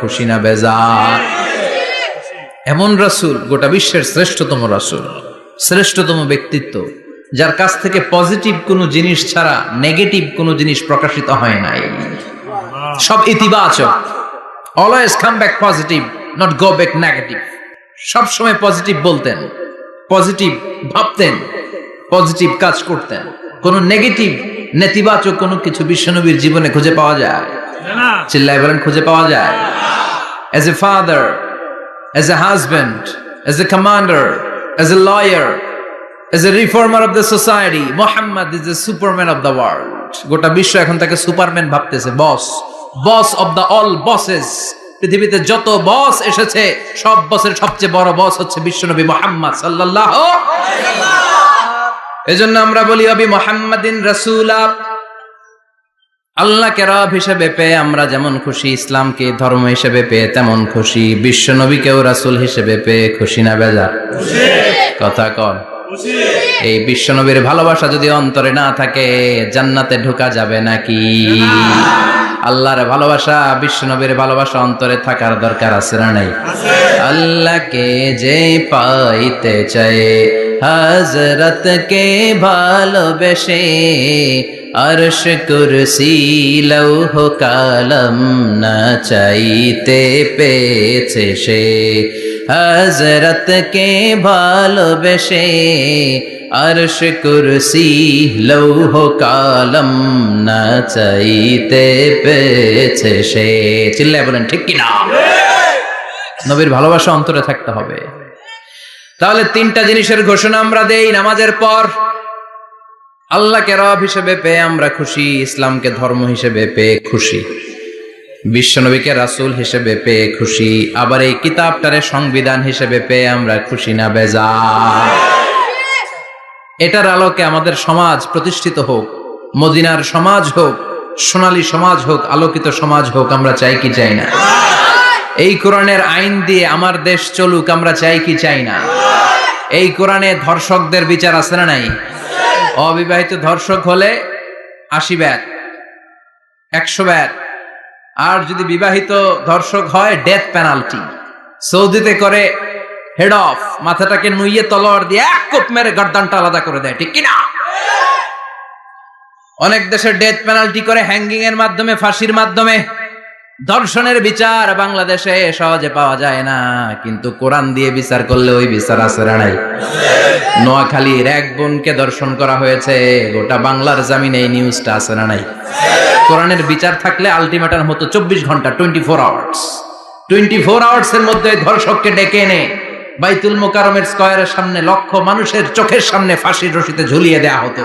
খুশি না বেজার? এমন রাসূল, গোটা বিশ্বের শ্রেষ্ঠতম রাসূল, শ্রেষ্ঠতম ব্যক্তিত্ব, যার কাছ থেকে পজিটিভ কোনো জিনিস ছাড়া নেগেটিভ কোনো জিনিস প্রকাশিত হয় নাই। সব ইতিবাচক, always come back positive, not go back negative. সব সময় পজিটিভ বলতেন, পজিটিভ ভাবতেন, পজিটিভ কাজ করতেন। কোন নেগেটিভ নেতিবাচক কোনো কিছু বিশ্বনবীর জীবনে খুঁজে পাওয়া যায় না। চিল্লায় বলেন, খুঁজে পাওয়া যায়? As a father, as a husband, as a commander, as a lawyer, as a reformer of the society, Muhammad is the superman of the world. গোটা বিশ্ব এখন তাকে সুপারম্যান ভাবতেছে, boss, boss of the all bosses. পৃথিবীতে যত বস এসেছে সব বসের সবচেয়ে বড় বস হচ্ছে বিশ্বনবী মুহাম্মদ সাল্লাল্লাহু আলাইহি ওয়াসাল্লাম। এজন্য আমরা বলি অবি মুহাম্মাদিন রাসূলা। আল্লাহকে রব হিসেবে পেয়ে আমরা যেমন খুশি, ইসলামকে ধর্ম হিসেবে পেয়ে তেমন খুশি, বিশ্ব নবীকেও রাসূল হিসেবে পেয়ে খুশি না বেজার? কথা কর। এই বিশ্ব নবীর ভালোবাসা যদি অন্তরে না থাকে জান্নাতে ঢোকা যাবে নাকি? আল্লাহর ভালোবাসা, বিশ্ব নবীর ভালোবাসা অন্তরে থাকার দরকার আছে না নাই? আল্লাহকে যে পাইতে চায় হযরত কে ভালোবেসে, আরশ কুরসি লৌহ কালাম না চাইতে পেয়েছে সে। হযরত কে ভালোবেসে, আরশ কুরসি লৌহ কালাম না চাইতে পেয়েছে সে। চিল্লায় বলেন ঠিক কিনা? নবীর ভালোবাসা অন্তরে থাকতে হবে। তাহলে তিনটা জিনিসের ঘোষণা আমরা দেই নামাজের পর। আল্লাহকে রব হিসেবে পেয়ে আমরা খুশি, ইসলামকে ধর্ম হিসেবে পেয়ে খুশি, বিশ্বনবীকে রাসূল হিসেবে পেয়ে খুশি, আবার এই কিতাবটারে সংবিধান হিসেবে পেয়ে আমরা খুশি না বেজার? এটার আলোকে আমাদের সমাজ প্রতিষ্ঠিত হোক, মদিনার সমাজ হোক, সোনালী সমাজ হোক, আলোকিত সমাজ হোক, আমরা চাই কি চাই না? এই কোরআনের আইন দিয়ে আমার দেশ চলুক, আমরা চাই কি চাই না? এই কোরআনে ধর্ষকদের বিচার আছে না নাই? অবিবাহিত ধর্ষক হলে 80 ব্যাট, 100 ব্যাট, আর যদি বিবাহিত ধর্ষক হয় ডেথ পেনাল্টি। সৌদিতে করে হেড অফ, মাথাটাকে নুইয়ে তলোয়ার দিয়ে এক কোপ মেরে গর্দানটা আলাদা করে দেয়, ঠিক কিনা? অনেক দেশে ডেথ পেনাল্টি করে হ্যাঙ্গিং এর মাধ্যমে, ফাঁসির মাধ্যমে। ধর্ষণের বিচার বাংলাদেশে সহজে পাওয়া যায় না, কিন্তু কোরআন দিয়ে বিচার করলে ওই বিচার আছে না নাই? নোয়াখালীর এক বোনকে ধর্ষণ করা হয়েছে, গোটা বাংলার জামিনে এই নিউজটা আছে না নাই? কোরআনের বিচার থাকলে আলটিমেটাম হতো 24 ঘন্টা, 24 আওয়ার্স। 24 আওয়ার্স এর মধ্যে ধর্ষককে ডেকে এনে বাইতুল মোকাররমের স্কয়ারের সামনে লক্ষ মানুষের চোখের সামনে ফাঁসির রশিতে ঝুলিয়ে দেয়া হতো।